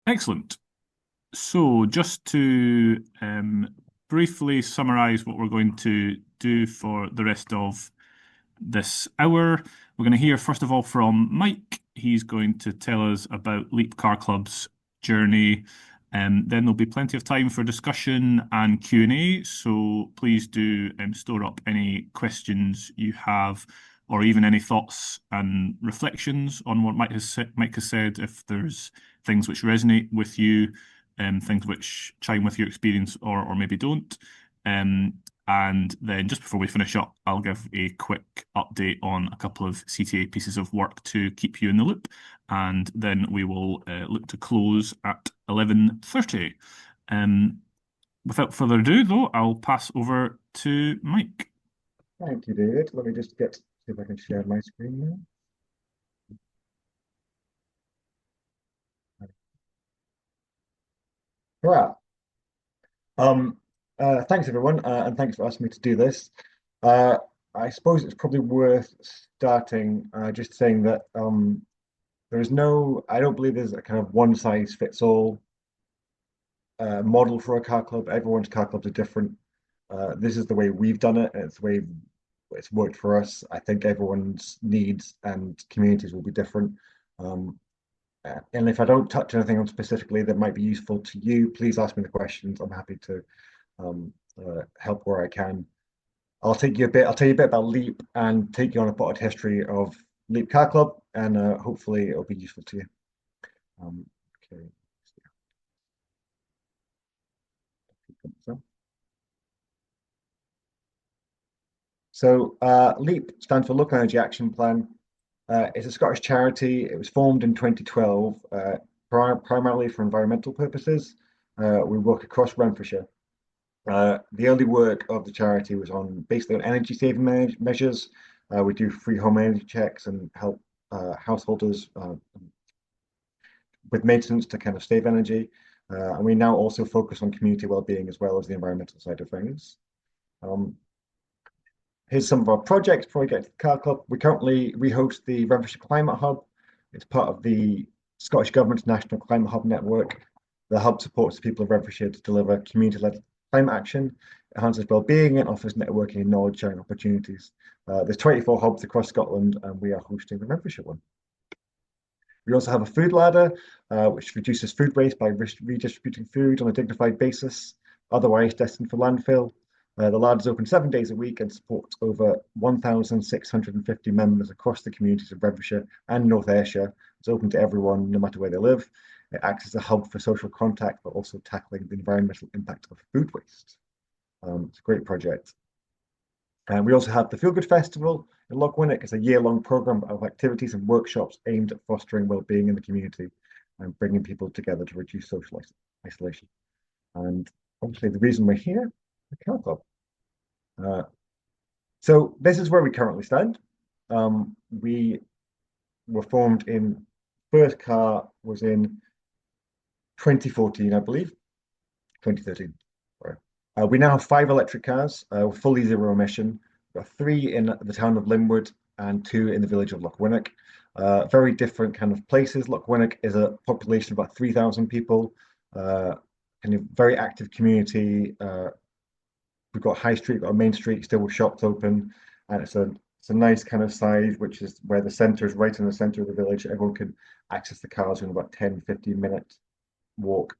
Excellent. So, just to briefly summarize what we're going to do for the rest of this hour, we're going to hear first of all from Mike. He's going to tell us about Leap Car Club's journey. Then there'll be plenty of time for discussion and Q&A. So please do store up any questions you have, or even any thoughts and reflections on what Mike has said. If there's things which resonate with you, things which chime with your experience or maybe don't. And then just before we finish up, I'll give a quick update on a couple of CTA pieces of work to keep you in the loop. And then we will look to close at 11:30. Without further ado, though, I'll pass over to Mike. Thank you, David. Let me just see if I can share my screen now. Right. Thanks everyone, and thanks for asking me to do this. I suppose it's probably worth starting just saying that I don't believe there's a kind of one size fits all model for a car club. Everyone's car clubs are different. This is the way we've done it, and it's the way it's worked for us. I think everyone's needs and communities will be different. Um, and if I don't touch anything on specifically that might be useful to you, please ask me the questions. I'm happy to help where I can. I'll tell you a bit about Leap and take you on a potted history of Leap Car Club, and hopefully it'll be useful to you. Okay. So LEAP stands for Local Energy Action Plan. It's a Scottish charity. It was formed in 2012, primarily for environmental purposes. We work across Renfrewshire. The early work of the charity was basically on energy saving measures. We do free home energy checks and help householders with maintenance to kind of save energy. And we now also focus on community well-being as well as the environmental side of things. Here's some of our projects before we get to the car club. We host the Renfrewshire Climate Hub. It's part of the Scottish Government's National Climate Hub network. The hub supports the people of Renfrewshire to deliver community-led climate action, enhances well-being, and offers networking and knowledge sharing opportunities. There's 24 hubs across Scotland, and we are hosting the Renfrewshire one. We also have a food ladder, which reduces food waste by redistributing food on a dignified basis, otherwise destined for landfill. The ladder is open 7 days a week and supports over 1,650 members across the communities of Renfrewshire and North Ayrshire. It's open to everyone, no matter where they live. It acts as a hub for social contact, but also tackling the environmental impact of food waste. It's a great project. And we also have the Feel Good Festival in Loch Winnock. It's a year-long program of activities and workshops aimed at fostering well-being in the community and bringing people together to reduce social isolation. And obviously, the reason we're here, the car club. So this is where we currently stand. We were formed first car was in 2014, I believe, 2013. We now have 5 electric cars, fully zero emission. We've got 3 in the town of Linwood and 2 in the village of Loch Winnock. Very different kind of places. Loch Winnock is a population of about 3,000 people, kind of very active community. We've got High Street, we've got a Main Street, still with shops open, and it's a nice kind of size, which is where the centre is right in the centre of the village. Everyone can access the cars in about 10-15 minute walk.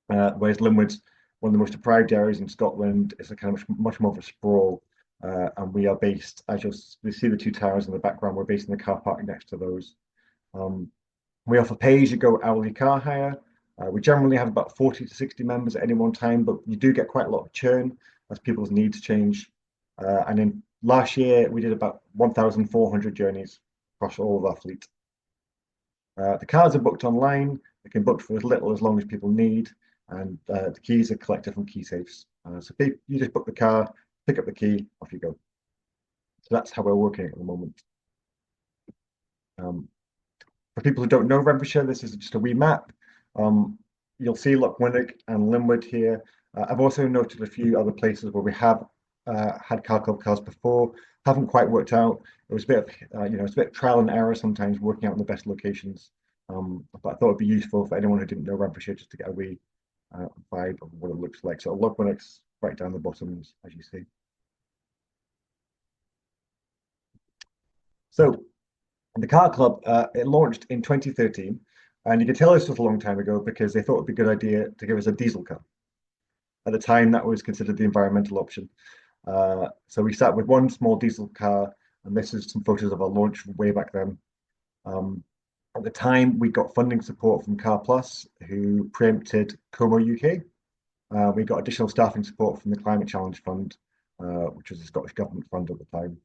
Whereas Linwood's one of the most deprived areas in Scotland. It's a kind of much more of a sprawl, and we are based, as you see the 2 towers in the background, we're based in the car park next to those. We offer pay-as-you-go hourly car hire. We generally have about 40 to 60 members at any one time, but you do get quite a lot of churn as people's needs change. And in last year, we did about 1,400 journeys across all of our fleet. The cars are booked online. They can book for as little as long as people need, and the keys are collected from key safes. So you just book the car, pick up the key, off you go. So that's how we're working at the moment. For people who don't know Renfrewshire, this is just a wee map. You'll see Loch Winnock and Linwood here. I've also noted a few other places where we have had car club cars before, haven't quite worked out. It was a bit of, it's a bit of trial and error sometimes working out the best locations. But I thought it'd be useful for anyone who didn't know Renfrewshire just to get a wee vibe of what it looks like. So Logwinnock's right down the bottom, as you see. So the car club, it launched in 2013, and you can tell this was a long time ago because they thought it'd be a good idea to give us a diesel car. At the time, that was considered the environmental option. So we sat with one small diesel car, and this is some photos of our launch way back then. Um, at the time, we got funding support from Car Plus, who preempted Como UK. We got additional staffing support from the Climate Challenge Fund, which was a Scottish Government fund at the time.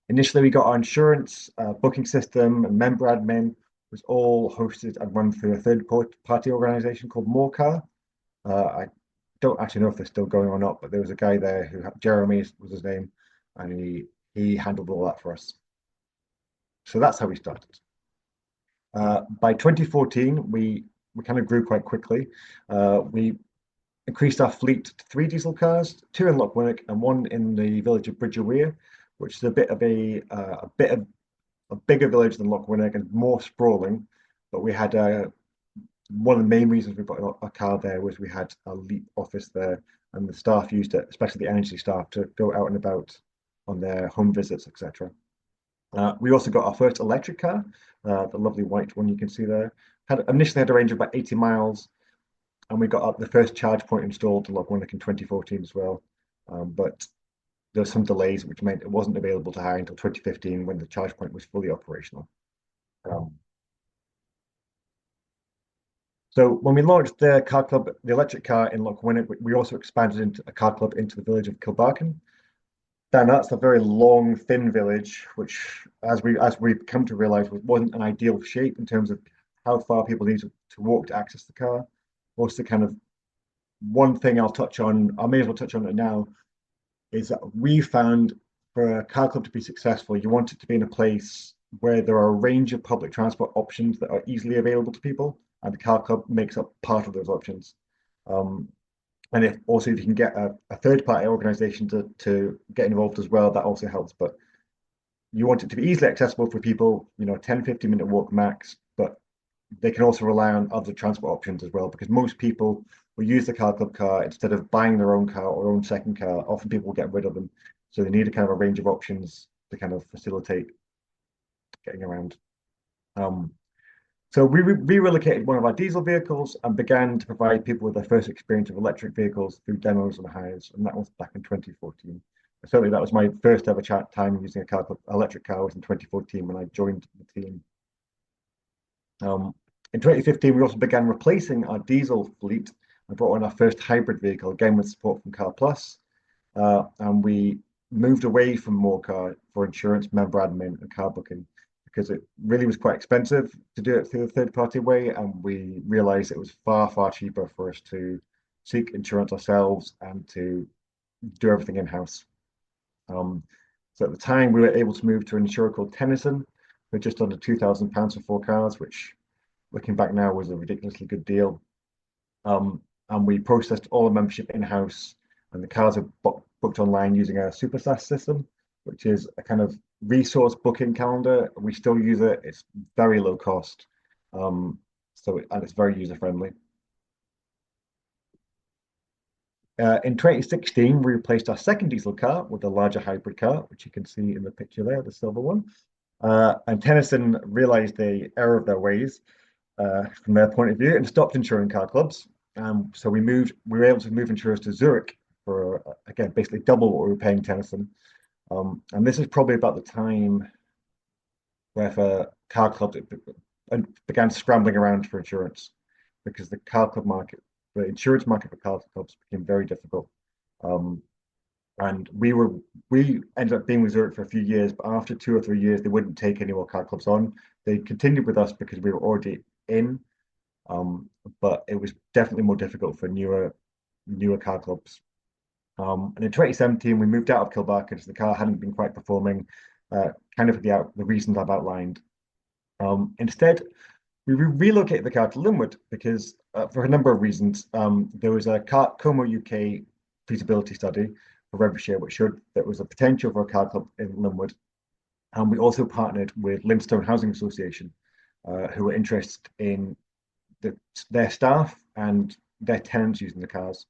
Initially, we got our insurance, booking system, and member admin was all hosted and run through a third-party organisation called Morecar. I don't actually know if they're still going or not, but there was a guy there who Jeremy was his name, and he handled all that for us. So that's how we started. By 2014, we kind of grew quite quickly. We increased our fleet to three diesel cars, two in Lochwinnock and one in the village of Bridgerweir, which is a bit of a bigger village than Lochwinnock and more sprawling. But we had one of the main reasons we put a car there was we had a Leap office there, and the staff used it, especially the energy staff, to go out and about on their home visits, etc. We also got our first electric car, the lovely white one you can see there. Initially had a range of about 80 miles, and we got the first charge point installed to Lochwinnock in 2014 as well. But there were some delays, which meant it wasn't available to hire until 2015 when the charge point was fully operational. Um, so when we launched the car club, the electric car in Lochwinnock, we also expanded into a car club into the village of Kilbarchan. Dan, that's a very long, thin village, which, as we come to realize, wasn't an ideal shape in terms of how far people need to walk to access the car. Also, kind of one thing I may as well touch on it now, is that we found for a car club to be successful, you want it to be in a place where there are a range of public transport options that are easily available to people, and the car club makes up part of those options. Um, and if you can get a third party organization to get involved as well, that also helps. But you want it to be easily accessible for people, 10-15 minute walk max, but they can also rely on other transport options as well, because most people will use the car club car instead of buying their own car or own second car. Often people will get rid of them. So they need a kind of a range of options to kind of facilitate getting around. Um, so we relocated one of our diesel vehicles and began to provide people with their first experience of electric vehicles through demos and hires, and that was back in 2014. Certainly, that was my first ever time using a electric car was in 2014 when I joined the team. In 2015, we also began replacing our diesel fleet and brought on our first hybrid vehicle, again with support from Car Plus. And we moved away from Morecar for insurance, member admin, and car booking because it really was quite expensive to do it through the third party way. And we realized it was far, far cheaper for us to seek insurance ourselves and to do everything in house. So at the time, we were able to move to an insurer called Tennyson for just under £2,000 for four cars, which looking back now was a ridiculously good deal. And we processed all the membership in-house, and the cars are booked online using a SuperSAS system, which is a kind of resource booking calendar. We still use it. It's very low cost. And it's very user friendly. In 2016, we replaced our second diesel car with a larger hybrid car, which you can see in the picture there, the silver one. And Tennyson realized the error of their ways from their point of view and stopped insuring car clubs. So we were able to move insurers to Zurich for, again, basically double what we were paying Tennyson. And this is probably about the time where for car clubs began scrambling around for insurance because the insurance market for car clubs became very difficult. And we ended up being with Zurich for a few years, but after 2 or 3 years, they wouldn't take any more car clubs on. They continued with us because we were already in, but it was definitely more difficult for newer car clubs. And in 2017, we moved out of Kilbarchan because the car hadn't been quite performing, kind of for the reasons I've outlined. Instead, we relocated the car to Linwood because, for a number of reasons, there was a Como UK feasibility study for Renfrewshire which showed there was a potential for a car club in Linwood. And we also partnered with Lymstone Housing Association, who were interested in their staff and their tenants using the cars.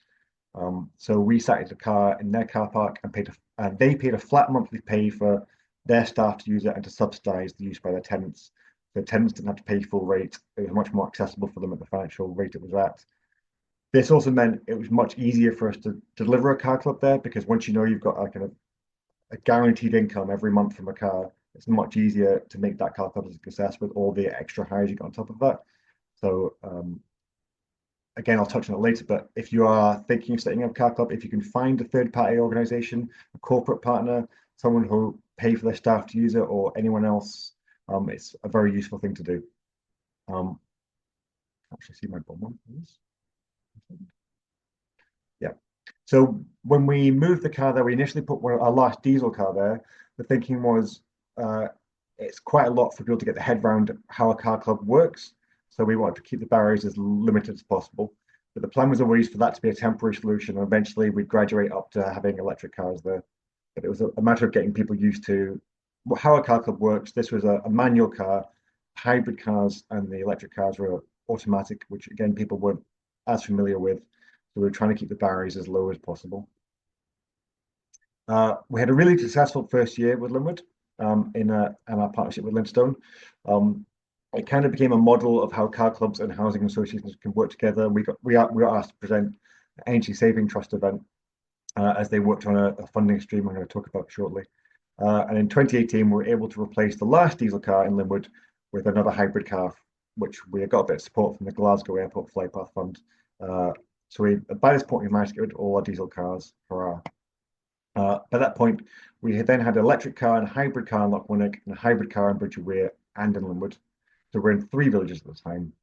So we cited the car in their car park and they paid a flat monthly pay for their staff to use it and to subsidise the use by their tenants. The tenants didn't have to pay full rate. It was much more accessible for them at the financial rate it was at. This also meant it was much easier for us to deliver a car club there because once you know you've got a kind of a guaranteed income every month from a car, it's much easier to make that car club a success with all the extra hires you get on top of that. So again, I'll touch on it later, but if you are thinking of setting up a car club, if you can find a third party organization, a corporate partner, someone who pay for their staff to use it or anyone else, it's a very useful thing to do. Actually see my bum on this. Yeah. So when we moved the car there, we initially put our last diesel car there. The thinking was it's quite a lot for people to get their head around how a car club works. So we wanted to keep the barriers as limited as possible. But the plan was always for that to be a temporary solution. And eventually we'd graduate up to having electric cars there. But it was a matter of getting people used to how a car club works. This was a manual car, hybrid cars, and the electric cars were automatic, which again, people weren't as familiar with. So we were trying to keep the barriers as low as possible. We had a really successful first year with Linwood in our partnership with Lindstone. It kind of became a model of how car clubs and housing associations can work together. We were asked to present an energy saving trust event as they worked on a funding stream I'm going to talk about shortly. And in 2018, we were able to replace the last diesel car in Linwood with another hybrid car, which we got a bit of support from the Glasgow Airport Flightpath Fund. So by this point, we managed to get rid of all our diesel cars. Hurrah. By that point, we had then had an electric car and a hybrid car in Lochwinnock and a hybrid car in Bridge of Weir and in Linwood. So we're in 3 villages at the time.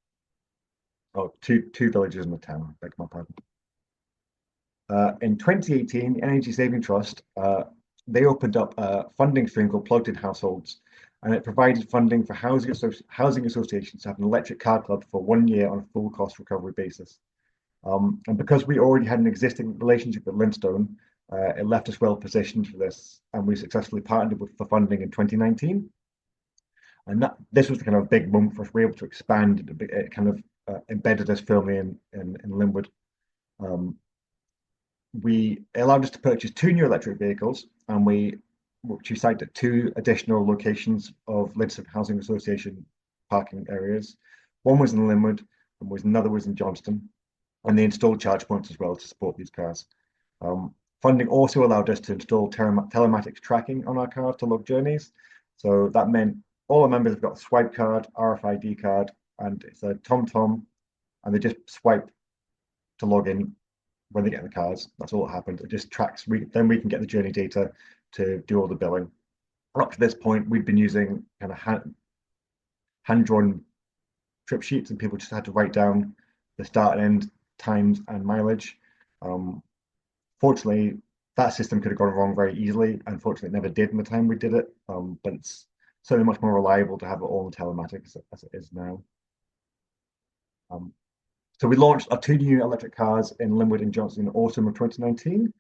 Oh, two villages in the town, beg my pardon. In 2018, the Energy Saving Trust, they opened up a funding stream called Plugged In Households, and it provided funding for housing associations to have an electric car club for 1 year on a full cost recovery basis. And because we already had an existing relationship with Lindstone, it left us well positioned for this, and we successfully partnered for funding in 2019. And this was the kind of big moment for us. We were able to expand. It kind of embedded us firmly in Linwood. We allowed us to purchase 2 new electric vehicles, and which we sited at 2 additional locations of Lindstone Housing Association parking areas. One was in Linwood, and another was in Johnston, and they installed charge points as well to support these cars. Funding also allowed us to install telematics tracking on our cars to log journeys. So that meant all our members have got a swipe card, RFID card, and it's a TomTom, and they just swipe to log in when they get in the cars. That's all that happened. It just tracks. Then we can get the journey data to do all the billing. Up to this point, we'd been using kind of hand-drawn trip sheets, and people just had to write down the start and end times and mileage. Fortunately, that system could have gone wrong very easily. Unfortunately, it never did in the time we did it, but it's certainly much more reliable to have it all in telematics as it is now. So we launched our 2 new electric cars in Linwood and Johnston in autumn of 2019,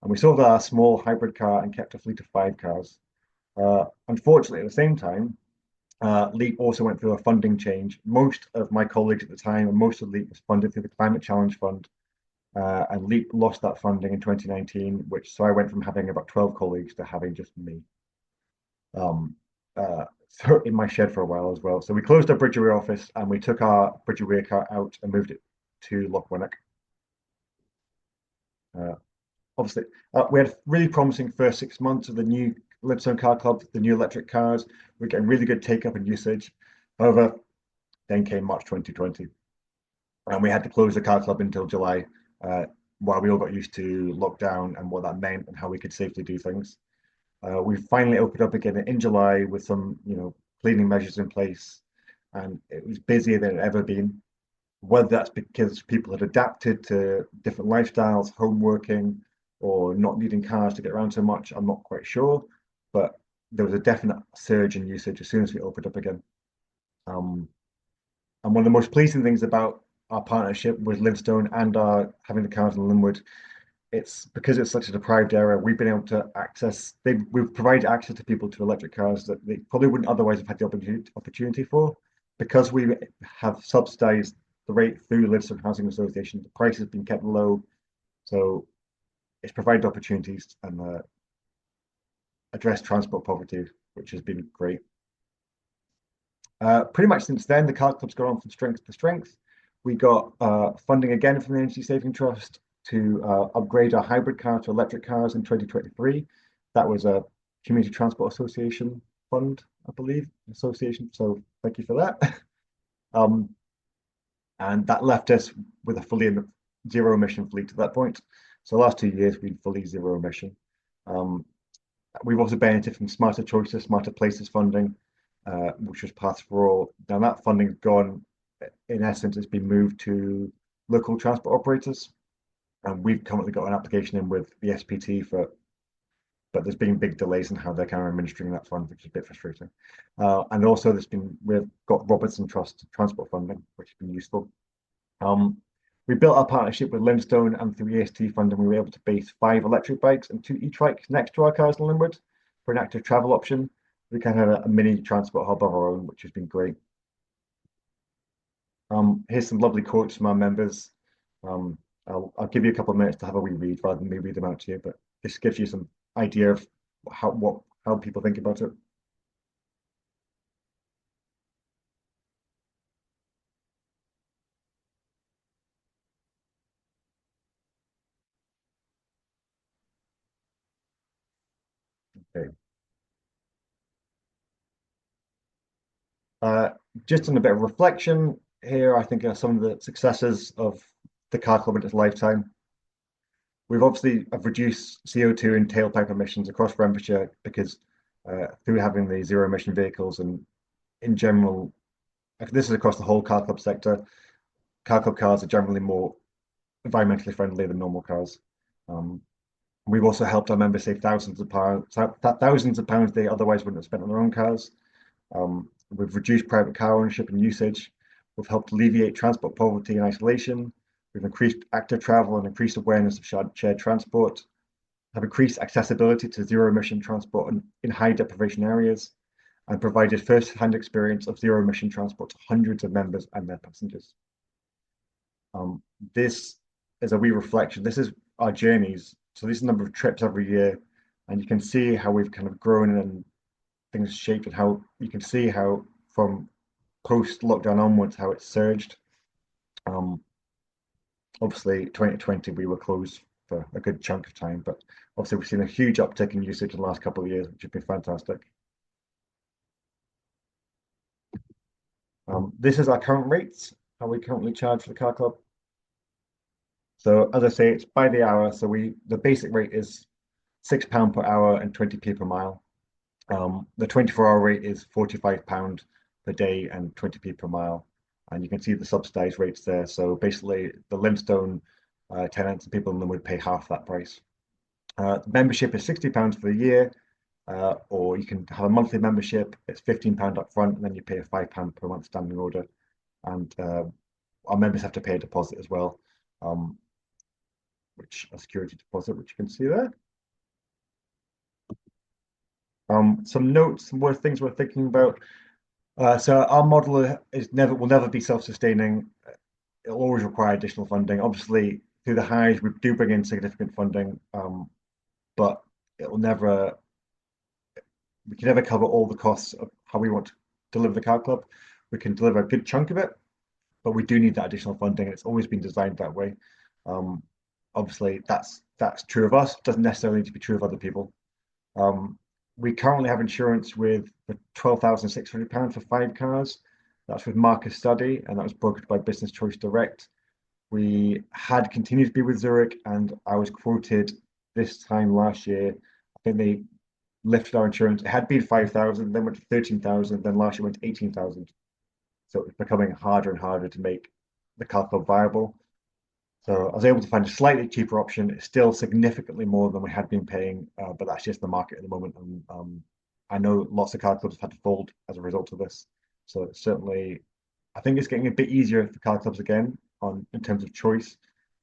and we sold our small hybrid car and kept a fleet of 5 cars. Unfortunately, at the same time, LEAP also went through a funding change. Most of my colleagues at the time, and most of LEAP was funded through the Climate Challenge Fund, and LEAP lost that funding in 2019, so I went from having about 12 colleagues to having just me. So in my shed for a while as well. So we closed our Bridge of Weir office and we took our Bridge of Weir car out and moved it to Lochwinnock. Obviously, we had a really promising first 6 months of the new Lindstone Car Club, the new electric cars. We're getting really good take up and usage. However, then came March 2020, and we had to close the car club until July, while we all got used to lockdown and what that meant and how we could safely do things. We finally opened up again in July with some, cleaning measures in place, and it was busier than it ever been. Whether that's because people had adapted to different lifestyles, home working, or not needing cars to get around so much, I'm not quite sure. But there was a definite surge in usage as soon as we opened up again. And one of the most pleasing things about our partnership with Lindstone and our having the cars in Linwood, it's because it's such a deprived area, we've been able to we've provided access to people to electric cars that they probably wouldn't otherwise have had the opportunity for. because we have subsidised the rate through Livingston Housing Association, the price has been kept low, so it's provided opportunities and addressed transport poverty, which has been great. Pretty much since then, the car club's gone on from strength to strength. We got funding again from the Energy Saving Trust to upgrade our hybrid car to electric cars in 2023. That was a Community Transport Association fund, I believe, association. So thank you for that. Um, and that left us with a fully zero emission fleet at that point. So the last 2 years, we've been fully zero emission. Um, we've also benefited from Smarter Choices, Smarter Places funding, which was Paths for All. Now that funding's gone, in essence, it's been moved to local transport operators. And we've currently got an application in with the SPT but there's been big delays in how they're kind of administering that fund, which is a bit frustrating. And also we've got Robertson Trust transport funding, which has been useful. We built our partnership with Limestone, and through EST funding, we were able to base 5 electric bikes and 2 e-trikes next to our cars in Linwood for an active travel option. We kind of had a mini transport hub of our own, which has been great. Here's some lovely quotes from our members. I'll give you a couple of minutes to have a wee read rather than me read them out to you, but this gives you some idea of how people think about it. Okay. Uh, just on a bit of reflection here, I think are some of the successes of the car club in its lifetime. We've obviously have reduced CO2 and tailpipe emissions across Renfrewshire because through having the zero emission vehicles and in general, this is across the whole car club sector. Car club cars are generally more environmentally friendly than normal cars. Um, we've also helped our members save thousands of pounds they otherwise wouldn't have spent on their own cars. We've reduced private car ownership and usage. We've helped alleviate transport poverty and isolation. We've increased active travel and increased awareness of shared transport. Have increased accessibility to zero emission transport in high deprivation areas, and provided first-hand experience of zero emission transport to hundreds of members and their passengers. This is a wee reflection. This is our journeys. So this is the number of trips every year, and you can see how we've kind of grown and things shaped, and how you can see how from post lockdown onwards how it's surged. Obviously 2020 we were closed for a good chunk of time, but obviously we've seen a huge uptick in usage in the last couple of years, which has been fantastic. This is our current rates, how we currently charge for the car club. So as I say, it's by the hour. So the basic rate is £6 per hour and 20p per mile. The 24-hour rate is £45 per day and 20p per mile. And you can see the subsidised rates there. So basically, the Limestone tenants and people in them would pay half that price. Membership is £60 for the year, or you can have a monthly membership. It's £15 up front, and then you pay a £5 per month standing order. And our members have to pay a deposit as well, which a security deposit, which you can see there. Some notes, some more things we're thinking about. So our model will never be self-sustaining. It'll always require additional funding. Obviously, through the highs, we do bring in significant funding, but it will never. We can never cover all the costs of how we want to deliver the car club. We can deliver a good chunk of it, but we do need that additional funding. It's always been designed that way. Obviously, that's true of us. Doesn't necessarily need to be true of other people. We currently have insurance with £12,600 for 5 cars. That's with Marcus Study, and that was brokered by Business Choice Direct. We had continued to be with Zurich, and I was quoted this time last year. I think they lifted our insurance. It had been 5,000, then went to 13,000, then last year went to 18,000. So it's becoming harder and harder to make the car club viable. So I was able to find a slightly cheaper option. It's still significantly more than we had been paying, but that's just the market at the moment. And I know lots of car clubs have had to fold as a result of this. So it's certainly, I think it's getting a bit easier for car clubs again in terms of choice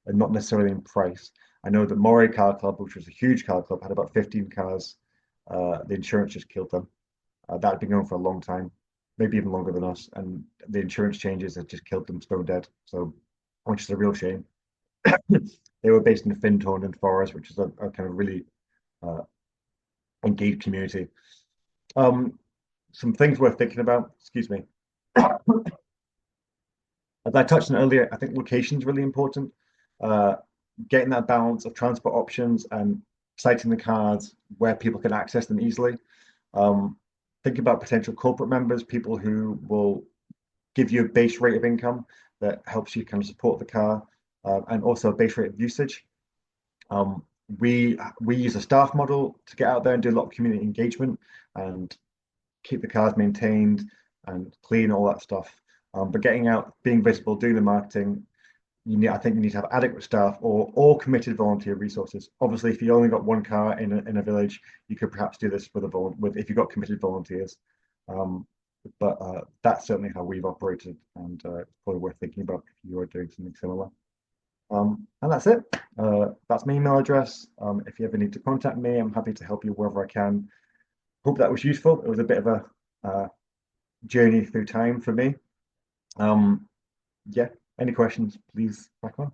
and not necessarily in price. I know that Moray Car Club, which was a huge car club, had about 15 cars. The insurance just killed them. That had been going for a long time. maybe even longer than us, and the insurance changes have just killed them stone dead. So, which is a real shame. They were based in Findhorn and Forest, which is a kind of really uh, engaged community. Um, some things worth thinking about. Excuse me. As I touched on earlier, I think location is really important. Uh, Getting that balance of transport options and siting the cars where people can access them easily. Um, think about potential corporate members, people who will give you a base rate of income that helps you kind of support the car, and also a base rate of usage. Um, we use a staff model to get out there and do a lot of community engagement and keep the cars maintained and clean, all that stuff. But getting out, being visible, doing the marketing, I think you need to have adequate staff or committed volunteer resources. Obviously, if you only got one car in a village, you could perhaps do this with if you got committed volunteers. Um, but that's certainly how we've operated, and it's probably worth thinking about if you are doing something similar. And that's it. That's my email address. If you ever need to contact me, I'm happy to help you wherever I can. Hope that was useful. It was a bit of a journey through time for me. Um, yeah. Any questions? Please back on.